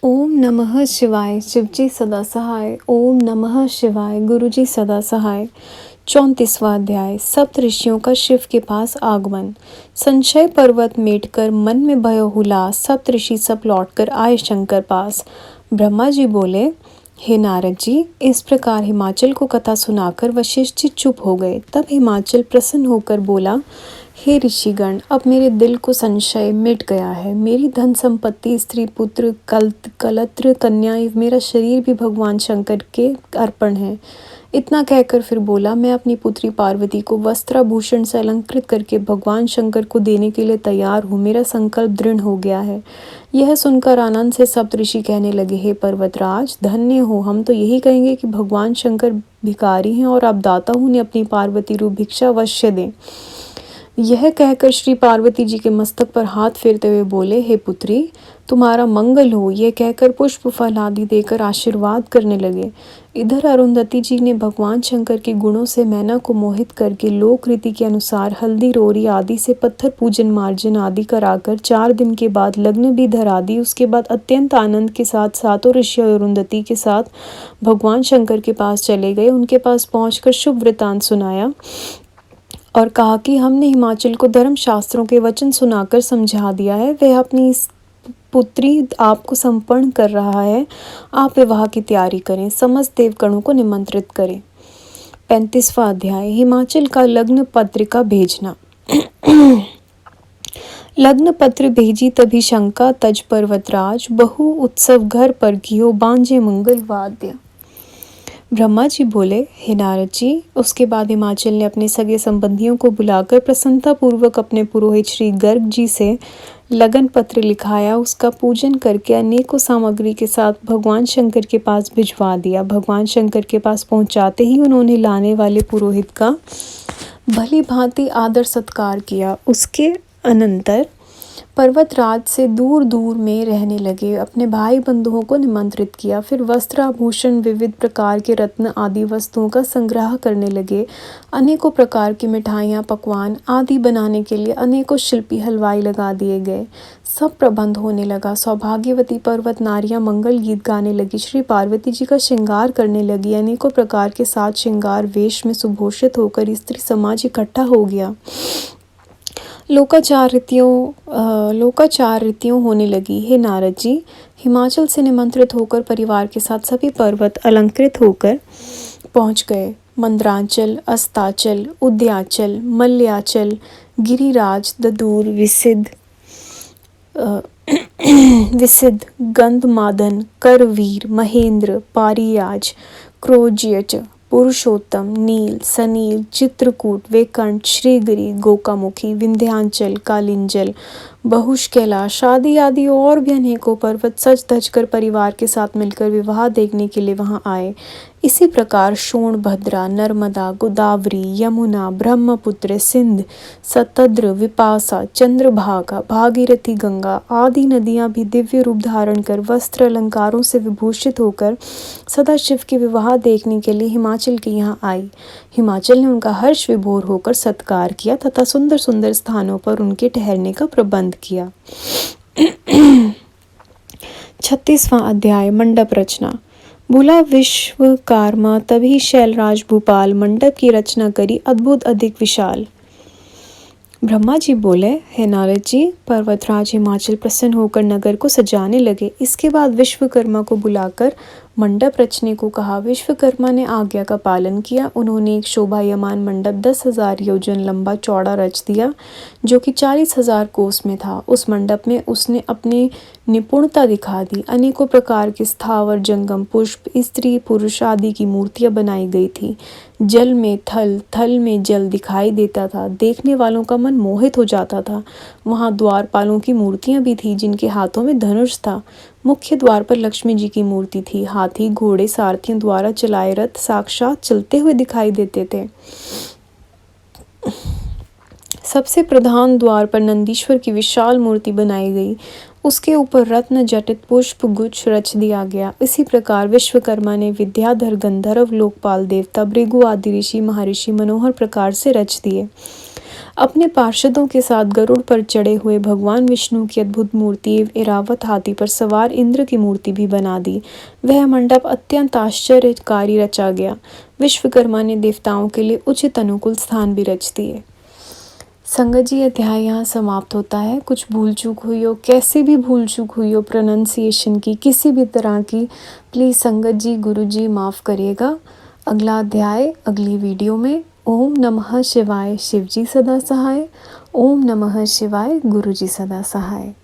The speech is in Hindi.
ओम नमः शिवाय। शिवजी सदा सहाय। ओम नमः शिवाय। गुरुजी सदा सहाय। 34वां अध्याय। सप्त ऋषियों का शिव के पास आगमन। संशय पर्वत मेटकर मन में भय हुलास, सप्त ऋषि सब लौटकर आए शंकर पास। ब्रह्मा जी बोले, हे नारद जी, इस प्रकार हिमाचल को कथा सुनाकर वशिष्ठ जी चुप हो गए। तब हिमाचल प्रसन्न होकर बोला, हे ऋषिगण, अब मेरे दिल को संशय मिट गया है। मेरी धन संपत्ति, स्त्री पुत्र, कलत्र कन्या, मेरा शरीर भी भगवान शंकर के अर्पण है। इतना कहकर फिर बोला, मैं अपनी पुत्री पार्वती को वस्त्राभूषण से अलंकृत करके भगवान शंकर को देने के लिए तैयार हूँ। मेरा संकल्प दृढ़ हो गया है। यह सुनकर आनंद से सप्तऋषि कहने लगे, हे पर्वतराज, धन्य हो। हम तो यही कहेंगे कि भगवान शंकर भिखारी हैं और आप दाता उन्हें अपनी पार्वती रूप भिक्षा अवश्य दें। यह कहकर श्री पार्वती जी के मस्तक पर हाथ फेरते हुए बोले, हे पुत्री, तुम्हारा मंगल हो। यह कहकर पुष्प फल आदि देकर आशीर्वाद करने लगे। इधर अरुंधति जी ने भगवान शंकर के गुणों से मैना को मोहित करके लोक रीति के अनुसार हल्दी रोरी आदि से पत्थर पूजन मार्जन आदि कराकर 4 दिन के बाद लग्न भी धरा दी। उसके बाद अत्यंत आनंद के साथ सातों ऋषि अरुंधति के साथ भगवान शंकर के पास चले गए। उनके पास पहुंचकर शुभ वृतांत सुनाया और कहा कि हमने हिमाचल को धर्म शास्त्रों के वचन सुनाकर समझा दिया है। वह अपनी पुत्री आपको समर्पण कर रहा है। आप विवाह की तैयारी करें। समस्त देवगणों को निमंत्रित करें। 35वां अध्याय। हिमाचल का लग्न पत्रिका भेजना। लग्न पत्र भेजी तभी शंका तज पर्वतराज, बहु उत्सव घर पर कियो, बांजे मंगल वाद्य। ब्रह्मा जी बोले, हे नारद जी, उसके बाद हिमाचल ने अपने सगे संबंधियों को बुलाकर प्रसन्नता पूर्वक अपने पुरोहित श्री गर्ग जी से लगन पत्र लिखाया। उसका पूजन करके अनेकों सामग्री के साथ भगवान शंकर के पास भिजवा दिया। भगवान शंकर के पास पहुंचाते ही उन्होंने लाने वाले पुरोहित का भली भांति आदर सत्कार किया। उसके अनंतर पर्वतराज से दूर दूर में रहने लगे। अपने भाई बंधुओं को निमंत्रित किया। फिर वस्त्र आभूषण, विविध प्रकार के रत्न आदि वस्तुओं का संग्रह करने लगे। अनेकों प्रकार की मिठाइयाँ, पकवान आदि बनाने के लिए अनेकों शिल्पी हलवाई लगा दिए गए। सब प्रबंध होने लगा। सौभाग्यवती पर्वत नारियां मंगल गीत गाने लगी। श्री पार्वती जी का श्रृंगार करने लगी। अनेकों प्रकार के साथ श्रृंगार वेश में सुभूषित होकर स्त्री समाज इकट्ठा हो गया। लोकाचार रीतियों होने लगी। हे नारद जी, हिमाचल से निमंत्रित होकर परिवार के साथ सभी पर्वत अलंकृत होकर पहुंच गए। मंदरांचल, अस्ताचल, उद्याचल, मल्याचल, गिरिराज, ददूर, विसिद्ध, गंधमादन, करवीर, महेंद्र, पारियाज, क्रोजियच, पुरुषोत्तम, नील, सनील, चित्रकूट, वेकंठ, श्रीगिरी, गोकामुखी, विंध्यांचल, कालिंजल, बहुश कैलाश आदि और भी अनेकों पर्वत सज धज कर परिवार के साथ मिलकर विवाह देखने के लिए वहां आए। इसी प्रकार शोणभद्रा, नर्मदा, गोदावरी, यमुना, ब्रह्मपुत्र, सिंध, सतद्र, विपासा, चंद्रभागा, भागीरथी, गंगा आदि नदियां भी दिव्य रूप धारण कर वस्त्र अलंकारों से विभूषित होकर सदाशिव के विवाह देखने के लिए हिमाचल के यहाँ आई। हिमाचल ने उनका हर्ष विभोर होकर सत्कार किया तथा सुंदर सुंदर स्थानों पर उनके ठहरने का प्रबंध किया। 36वां अध्याय। मंडप रचना। बोला विश्वकर्मा, तभी शैलराज भूपाल मंडप की रचना करी, अद्भुत अधिक विशाल। ब्रह्मा जी बोले, हे नारद जी, पर्वतराज हिमाचल प्रसन्न होकर नगर को सजाने लगे। इसके बाद विश्वकर्मा को बुलाकर मंडप रचने को कहा। विश्वकर्मा ने आज्ञा का पालन किया। उन्होंने एक शोभायमान मंडप 10,000 योजन लंबा चौड़ा रच दिया, जो कि 40,000 कोस में था। उस मंडप में उसने अपनी निपुणता दिखा दी। अनेकों प्रकार के स्थावर, जंगम, पुष्प, स्त्री पुरुष आदि की मूर्तियां बनाई गई थी। जल में थल, थल में जल दिखाई देता था। देखने वालों का मन मोहित हो जाता था। वहां द्वारपालों की मूर्तियां भी थी, जिनके हाथों में धनुष था। मुख्य द्वार पर लक्ष्मी जी की मूर्ति थी। हाथी, घोड़े, सारथियों द्वारा चलाए रथ साक्षात चलते हुए दिखाई देते थे। सबसे प्रधान द्वार पर नंदीश्वर की विशाल मूर्ति बनाई गई। उसके ऊपर रत्न जटित पुष्प गुच्छ रच दिया गया। इसी प्रकार विश्वकर्मा ने विद्याधर, गंधर्व, लोकपाल, देवता, भृगु आदि ऋषि, महर्षि मनोहर प्रकार से रच दिए। अपने पार्षदों के साथ गरुड़ पर चढ़े हुए भगवान विष्णु की अद्भुत मूर्ति, ऐरावत हाथी पर सवार इंद्र की मूर्ति भी बना दी। वह मंडप अत्यंत आश्चर्यकारी रचा गया। विश्वकर्मा ने देवताओं के लिए उचित अनुकूल स्थान भी रच दिए। संगत जी, अध्याय यहाँ समाप्त होता है। कुछ भूल चूक हुई हो, कैसे भी भूल चूक हुई हो प्रोनाउंसिएशन की, किसी भी तरह की, प्लीज़ संगत जी, गुरु जी माफ़ करिएगा। अगला अध्याय अगली वीडियो में। ओम नमः शिवाय, शिव जी सदा सहाय। ओम नमः शिवाय, गुरु जी सदा सहाय।